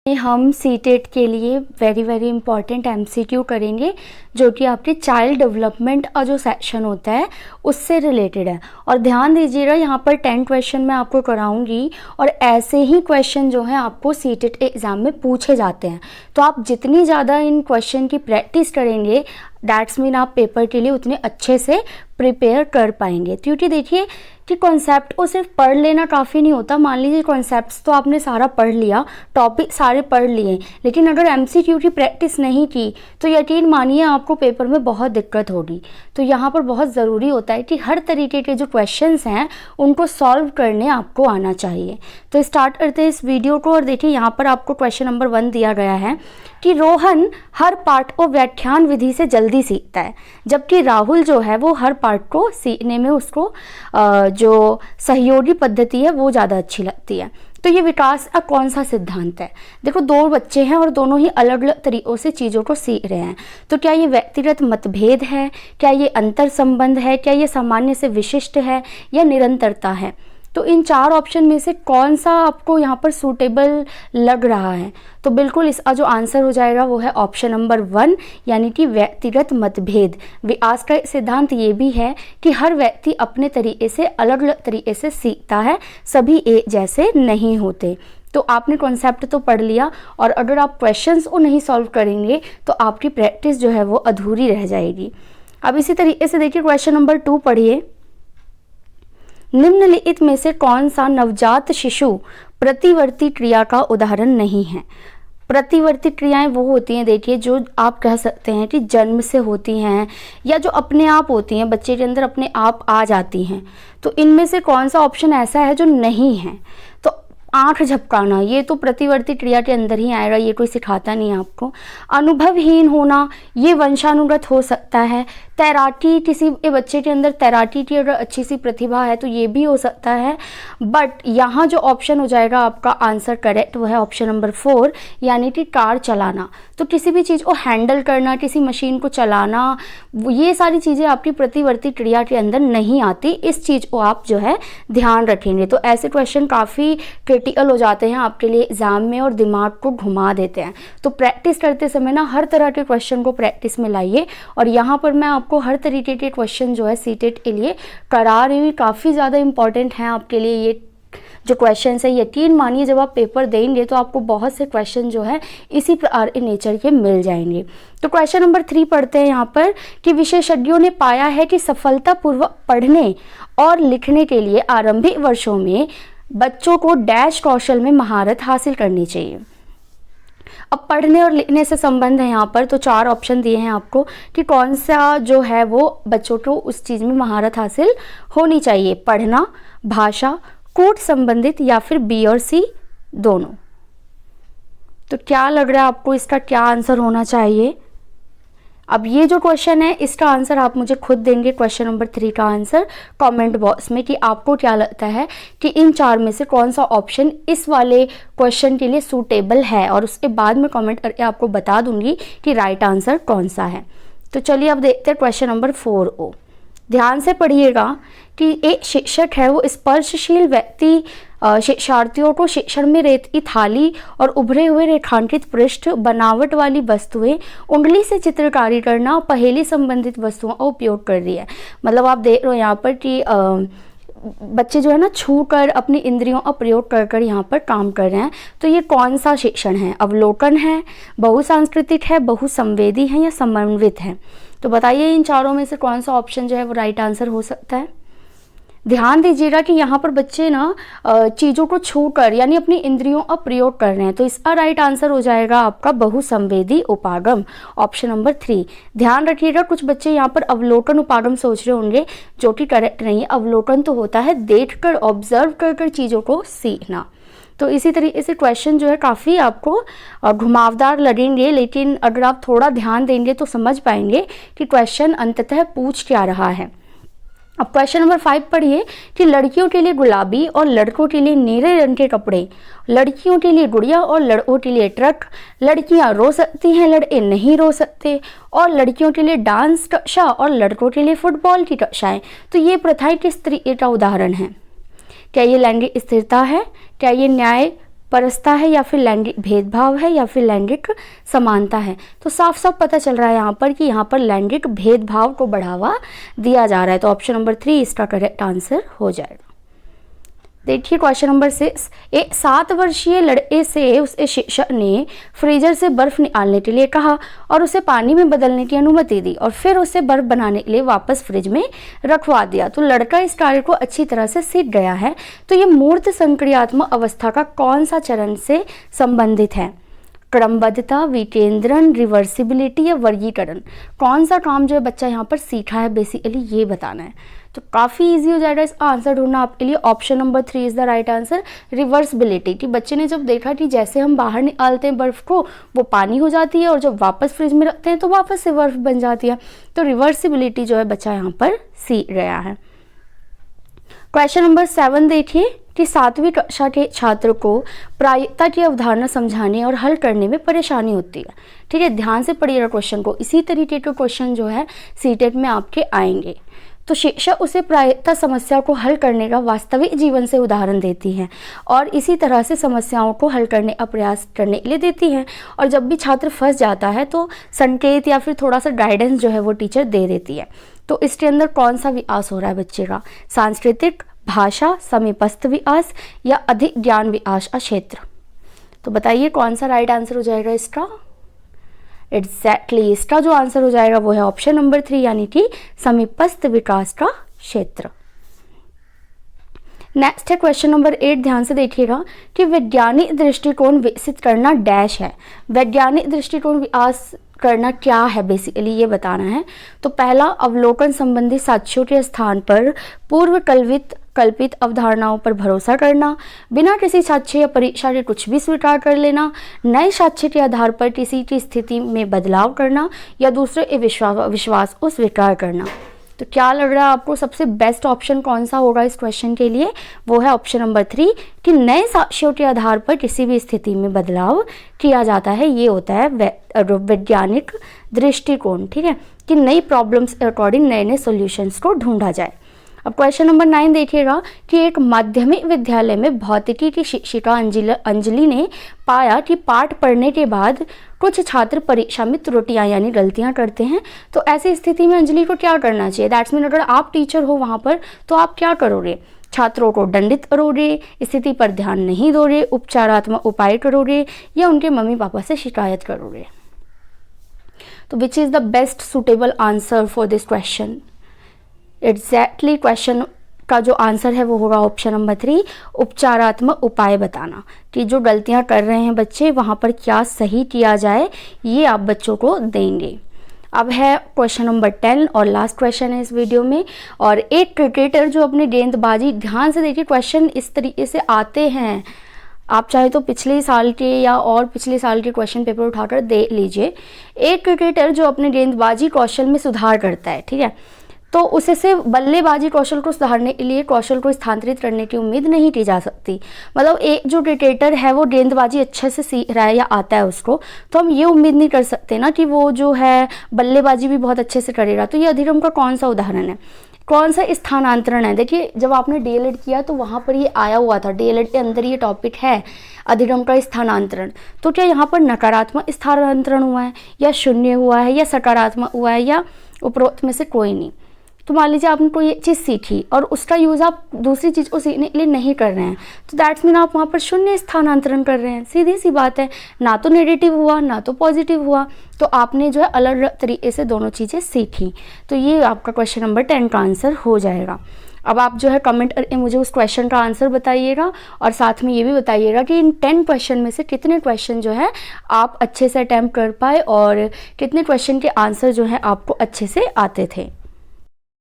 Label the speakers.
Speaker 1: हम सीटेट के लिए वेरी इंपॉर्टेंट एमसीक्यू करेंगे जो कि आपके चाइल्ड डेवलपमेंट का जो सेक्शन होता है उससे रिलेटेड है। और ध्यान दीजिएगा, यहाँ पर 10 क्वेश्चन मैं आपको कराऊंगी और ऐसे ही क्वेश्चन जो है आपको सीटेट एग्ज़ाम में पूछे जाते हैं। तो आप जितनी ज़्यादा इन क्वेश्चन की प्रैक्टिस करेंगे दैट्स मीन आप पेपर के लिए उतने अच्छे से प्रिपेयर कर पाएंगे। क्योंकि देखिए कि कॉन्सेप्ट को सिर्फ पढ़ लेना काफ़ी नहीं होता। मान लीजिए कॉन्सेप्ट्स तो आपने सारा पढ़ लिया, टॉपिक सारे पढ़ लिए, लेकिन अगर एमसीक्यू की प्रैक्टिस नहीं की तो यकीन मानिए आपको पेपर में बहुत दिक्कत होगी। तो यहाँ पर बहुत ज़रूरी होता है कि हर तरीके के जो क्वेश्चंस हैं उनको सॉल्व करने आपको आना चाहिए। तो स्टार्ट करते हैं इस वीडियो को। और देखिए यहाँ पर आपको क्वेश्चन नंबर 1 दिया गया है कि रोहन हर पाठ को व्याख्यान विधि से जल्दी सीखता है, जबकि राहुल जो है वो हर पाठ को सीखने में उसको जो सहयोगी पद्धति है वो ज़्यादा अच्छी लगती है। तो ये विकास का कौन सा सिद्धांत है? देखो, दो बच्चे हैं और दोनों ही अलग अलग तरीक़ों से चीज़ों को सीख रहे हैं। तो क्या ये व्यक्तिगत मतभेद है, क्या ये अंतर संबंध है, क्या ये सामान्य से विशिष्ट है या निरंतरता है? तो इन 4 ऑप्शन में से कौन सा आपको यहाँ पर सूटेबल लग रहा है? तो बिल्कुल इसका जो आंसर हो जाएगा वो है ऑप्शन नंबर 1, यानी कि व्यक्तिगत मतभेद। विकास का सिद्धांत ये भी है कि हर व्यक्ति अपने तरीके से अलग अलग तरीके से सीखता है, सभी एक जैसे नहीं होते। तो आपने कॉन्सेप्ट तो पढ़ लिया और अगर आप क्वेश्चंस को नहीं सॉल्व करेंगे तो आपकी प्रैक्टिस जो है वो अधूरी रह जाएगी। अब इसी तरीके से देखिए क्वेश्चन नंबर 2 पढ़िए। निम्नलिखित में से कौन सा नवजात शिशु प्रतिवर्ती क्रिया का उदाहरण नहीं है? प्रतिवर्ती क्रियाएं वो होती हैं, देखिए, जो आप कह सकते हैं कि जन्म से होती हैं या जो अपने आप होती हैं, बच्चे के अंदर अपने आप आ जाती हैं। तो इनमें से कौन सा ऑप्शन ऐसा है जो नहीं है? तो आँख झपकाना ये तो प्रतिवर्ती क्रिया के अंदर ही आएगा, ये कोई सिखाता नहीं है आपको। अनुभवहीन होना ये वंशानुगत हो सकता है। तैराकी, किसी बच्चे के अंदर तैराकी की अगर अच्छी सी प्रतिभा है तो ये भी हो सकता है। बट यहाँ जो ऑप्शन हो जाएगा आपका आंसर करेक्ट वो है ऑप्शन नंबर 4, यानी कि कार चलाना। तो किसी भी चीज़ को हैंडल करना, किसी मशीन को चलाना, ये सारी चीज़ें आपकी प्रतिवर्ती क्रिया के अंदर नहीं आती। इस चीज़ को आप जो है ध्यान रखेंगे। तो ऐसे क्वेश्चन काफ़ी क्रिटिकल हो जाते हैं आपके लिए एग्ज़ाम में और दिमाग को घुमा देते हैं। तो प्रैक्टिस करते समय ना हर तरह के क्वेश्चन को प्रैक्टिस में लाइए। और यहाँ पर मैं आपको हर तरीके के क्वेश्चन जो है सीटेट के लिए करा रही हूँ, काफ़ी ज़्यादा इंपॉर्टेंट हैं आपके लिए ये जो क्वेश्चन है। यकीन मानिए जब आप पेपर देंगे तो आपको बहुत से क्वेश्चन जो है इसी प्रकार के नेचर के मिल जाएंगे। तो क्वेश्चन नंबर 3 पढ़ते हैं यहाँ पर कि विशेषज्ञों ने पाया है कि सफलतापूर्वक पढ़ने और लिखने के लिए आरंभिक वर्षों में बच्चों को डैश कौशल में महारत हासिल करनी चाहिए। अब पढ़ने और लिखने से संबंध है यहाँ पर, तो 4 ऑप्शन दिए हैं आपको कि कौन सा जो है वो बच्चों को उस चीज़ में महारत हासिल होनी चाहिए। पढ़ना, भाषा, कोड संबंधित या फिर बी और सी दोनों। तो क्या लग रहा है आपको इसका क्या आंसर होना चाहिए? अब ये जो क्वेश्चन है इसका आंसर आप मुझे खुद देंगे, क्वेश्चन नंबर 3 का आंसर कमेंट बॉक्स में, कि आपको क्या लगता है कि इन 4 में से कौन सा ऑप्शन इस वाले क्वेश्चन के लिए सूटेबल है। और उसके बाद मैं कमेंट करके आपको बता दूंगी कि राइट आंसर कौन सा है। तो चलिए अब देखते हैं क्वेश्चन नंबर 4 ध्यान से पढ़िएगा कि एक शिक्षक है वो स्पर्शशील व्यक्ति शिक्षार्थियों को शिक्षण में रेत की थाली और उभरे हुए रेखांकित पृष्ठ, बनावट वाली वस्तुएं, उंगली से चित्रकारी करना और पहेली संबंधित वस्तुओं का उपयोग कर रही है। मतलब आप देख रहे हो यहाँ पर कि बच्चे जो है ना छू कर अपनी इंद्रियों का प्रयोग कर कर यहाँ पर काम कर रहे हैं। तो ये कौन सा शिक्षण है? अवलोकन है, बहुसांस्कृतिक है, बहुसंवेदी है या समन्वित है? तो बताइए इन 4 में से कौन सा ऑप्शन जो है वो राइट आंसर हो सकता है? ध्यान दीजिएगा कि यहाँ पर बच्चे ना चीज़ों को छू कर यानी अपनी इंद्रियों का प्रयोग कर रहे हैं। तो इसका राइट आंसर हो जाएगा आपका बहुसंवेदी उपागम, ऑप्शन नंबर 3। ध्यान रखिएगा कुछ बच्चे यहाँ पर अवलोकन उपागम सोच रहे होंगे, जो कि करेक्ट नहीं है। अवलोकन तो होता है देखकर, ऑब्जर्व कर कर चीज़ों को सीखना। तो इसी तरीके से क्वेश्चन जो है काफ़ी आपको घुमावदार लगेंगे, लेकिन अगर आप थोड़ा ध्यान देंगे तो समझ पाएंगे कि क्वेश्चन अंततः पूछ क्या रहा है। अब क्वेश्चन नंबर 5 पढ़िए कि लड़कियों के लिए गुलाबी और लड़कों के लिए नीले रंग के कपड़े, लड़कियों के लिए गुड़िया और लड़कों के लिए ट्रक, लड़कियां रो सकती हैं लड़के नहीं रो सकते, और लड़कियों के लिए डांस कक्षा और लड़कों के लिए फुटबॉल की कक्षाएं। तो ये प्रथाएं किस तरीके का उदाहरण है? क्या ये लैंगिक स्थिरता है? क्या ये न्याय परस्ता है या फिर लैंगिक भेदभाव है या फिर लैंगिक समानता है। तो साफ साफ पता चल रहा है यहाँ पर कि यहाँ पर लैंगिक भेदभाव को बढ़ावा दिया जा रहा है। तो ऑप्शन नंबर 3 इसका करेक्ट आंसर हो जाएगा। देखिए क्वेश्चन नंबर 6, एक 7 वर्षीय लड़के से उसके शिक्षक ने फ्रीजर से बर्फ निकालने के लिए कहा और उसे पानी में बदलने की अनुमति दी और फिर उसे बर्फ बनाने के लिए वापस फ्रिज में रखवा दिया। तो लड़का इस कार्य को अच्छी तरह से सीख गया है। तो ये मूर्त संक्रियात्मक अवस्था का कौन सा चरण से संबंधित है? क्रमबद्धता, विकेंद्रण, रिवर्सिबिलिटी या वर्गीकरण? कौन सा काम जो है बच्चा यहाँ पर सीखा है बेसिकली ये बताना है। तो काफ़ी इजी हो जाएगा इसका आंसर ढूंढना आपके लिए। Option number 3 is the right answer, reversibility. कि बच्चे ने जब देखा कि जैसे हम बाहर निकालते हैं बर्फ़ को वो पानी हो जाती है और जब वापस फ्रिज में रखते हैं तो वापस से बर्फ़ बन जाती है। तो रिवर्सिबिलिटी जो है बच्चा यहाँ पर सीख गया है। क्वेश्चन नंबर 7 देखिए कि 7वीं कक्षा के छात्र को प्रायिकता की अवधारणा समझाने और हल करने में परेशानी होती है। ठीक है, ध्यान से पढ़िएगा क्वेश्चन को। इसी तरीके के क्वेश्चन जो है सीटेट में आपके आएंगे। तो शिक्षक उसे प्रायिकता समस्या को हल करने का वास्तविक जीवन से उदाहरण देती है और इसी तरह से समस्याओं को हल करने का प्रयास करने के लिए देती है। और जब भी छात्र फंस जाता है तो संकेत या फिर थोड़ा सा गाइडेंस जो है वो टीचर दे देती है। तो इसके अंदर कौन सा विकास हो रहा है बच्चे का? सांस्कृतिक, भाषा, समीपस्थ विकास या अधिक ज्ञान विकास का क्षेत्र? तो बताइए कौन सा राइट आंसर हो जाएगा इसका? एग्जैक्टली इसका जो आंसर हो जाएगा वो है ऑप्शन नंबर 3 यानी कि समीपस्थ विकास का क्षेत्र। नेक्स्ट है क्वेश्चन नंबर 8, ध्यान से देखिएगा कि वैज्ञानिक दृष्टिकोण विकसित करना डैश है। वैज्ञानिक दृष्टिकोण विकास करना क्या है बेसिकली ये बताना है। तो पहला, अवलोकन संबंधी साक्ष्यों के स्थान पर पूर्व कल्पित अवधारणाओं पर भरोसा करना, बिना किसी साक्ष्य या परीक्षा के कुछ भी स्वीकार कर लेना, नए साक्ष्य के आधार पर किसी की स्थिति में बदलाव करना या दूसरे के विश्वास को स्वीकार करना। तो क्या लग रहा है आपको सबसे बेस्ट ऑप्शन कौन सा होगा इस क्वेश्चन के लिए? वो है ऑप्शन नंबर 3 कि नए साक्ष्यों के आधार पर किसी भी स्थिति में बदलाव किया जाता है। ये होता है वैज्ञानिक दृष्टिकोण। ठीक है, कि नई प्रॉब्लम्स अकॉर्डिंग नए नए सॉल्यूशंस को ढूंढा जाए। अब क्वेश्चन नंबर 9 देखिएगा कि एक माध्यमिक विद्यालय में भौतिकी की शिक्षिका अंजलि ने पाया कि पाठ पढ़ने के बाद कुछ छात्र परीक्षा में त्रुटियां यानी गलतियां करते हैं। तो ऐसी स्थिति में अंजलि को क्या करना चाहिए? दैट्स मीन अगर आप टीचर हो वहाँ पर तो आप क्या करोगे? छात्रों को दंडित करोगे, स्थिति पर ध्यान नहीं दोगे, उपचारात्मक उपाय करोगे या उनके मम्मी पापा से शिकायत करोगे? तो which is the best suitable answer for this question? Exactly question का जो आंसर है वो होगा ऑप्शन नंबर 3, उपचारात्मक उपाय बताना कि जो गलतियां कर रहे हैं बच्चे वहाँ पर क्या सही किया जाए, ये आप बच्चों को देंगे। अब है क्वेश्चन नंबर 10 और लास्ट क्वेश्चन है इस वीडियो में। और एक क्रिकेटर जो अपनी गेंदबाजी, ध्यान से देखिए क्वेश्चन इस तरीके से आते हैं, आप चाहे तो पिछले साल के या और पिछले साल के क्वेश्चन पेपर उठाकर देख लीजिए। एक क्रिकेटर जो अपने गेंदबाजी कौशल में सुधार करता है, ठीक है, तो उससे बल्लेबाजी कौशल को सुधारने के लिए कौशल को स्थानांतरित करने की उम्मीद नहीं की जा सकती। मतलब एक जो क्रिकेटर है वो गेंदबाजी अच्छे से सीख रहा है या आता है उसको, तो हम ये उम्मीद नहीं कर सकते ना कि वो जो है बल्लेबाजी भी बहुत अच्छे से करेगा। तो ये अधिगम का कौन सा उदाहरण है, कौन सा स्थानांतरण है? देखिए जब आपने डीएलएड किया तो वहाँ पर ये आया हुआ था, डीएलएड के अंदर ये टॉपिक है अधिगम का स्थानांतरण। तो क्या यहाँ पर नकारात्मक स्थानांतरण हुआ है या शून्य हुआ है या सकारात्मक हुआ है या उपरोक्त में से कोई नहीं? तो मान लीजिए आपने कोई एक चीज़ सीखी और उसका यूज़ आप दूसरी चीज़ को सीखने के लिए नहीं कर रहे हैं, तो दैट्स मीन आप वहाँ पर शून्य स्थानांतरण कर रहे हैं। सीधी सी बात है, ना तो नेगेटिव हुआ ना तो पॉजिटिव हुआ, तो आपने जो है अलग अलग तरीके से दोनों चीज़ें सीखी। तो ये आपका क्वेश्चन नंबर 10 का आंसर हो जाएगा। अब आप जो है कमेंट करके मुझे उस क्वेश्चन का आंसर बताइएगा और साथ में ये भी बताइएगा कि इन 10 क्वेश्चन में से कितने क्वेश्चन जो है आप अच्छे से अटैम्प्ट कर पाए और कितने क्वेश्चन के आंसर जो है आपको अच्छे से आते थे।